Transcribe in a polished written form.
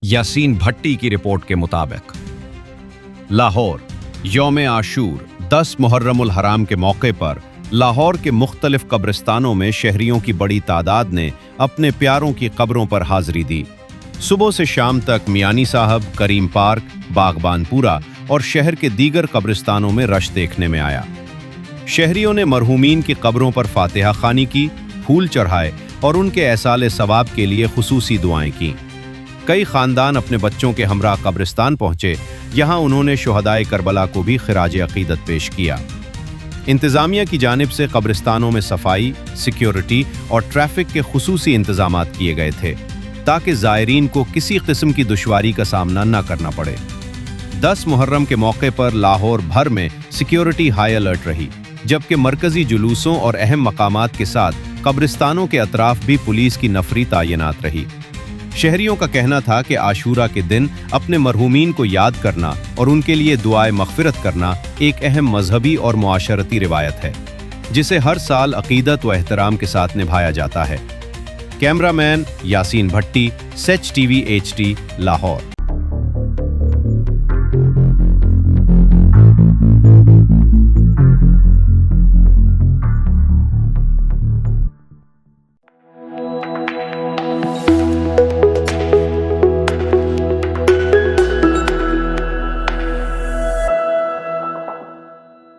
यासीन भट्टी की रिपोर्ट के मुताबिक लाहौर यौम आशूर 10 मुहर्रमुल हराम के मौके पर लाहौर के मुख्तलिफ कब्रिस्तानों में शहरियों की बड़ी तादाद ने अपने प्यारों की कब्रों पर हाजिरी दी। सुबह से शाम तक मियानी साहब, करीम पार्क, बागबानपुरा और शहर के दीगर कब्रिस्तानों में रश देखने में आया। शहरियों ने मरहूमीन की कब्रों पर फातिहा खानी की, फूल चढ़ाए और उनके एहसाल सवाब के लिए खुसूसी दुआएं की। कई खानदान अपने बच्चों के हमरा कब्रिस्तान पहुंचे, यहाँ उन्होंने शुहदाए करबला को भी खिराज अकीदत पेश किया। इंतज़ामिया की जानिब से कब्रिस्तानों में सफाई, सिक्योरिटी और ट्रैफिक के खुसूसी इंतजामात किए गए थे ताकि ज़ायरीन को किसी किस्म की दुश्वारी का सामना न करना पड़े। 10 मुहर्रम के मौके पर लाहौर भर में सिक्योरिटी हाई अलर्ट रही, जबकि मरकजी जुलूसों और अहम मकामात के साथ कब्रिस्तानों के अतराफ भी पुलिस की नफरी तैनात रही। शहरियों का कहना था कि आशूरा के दिन अपने मरहूमीन को याद करना और उनके लिए दुआए मग़फ़िरत करना एक अहम मजहबी और मुआशरती रिवायत है, जिसे हर साल अक़ीदत व एहतराम के साथ निभाया जाता है। कैमरामैन यासीन भट्टी, SETCH TV HD, लाहौर।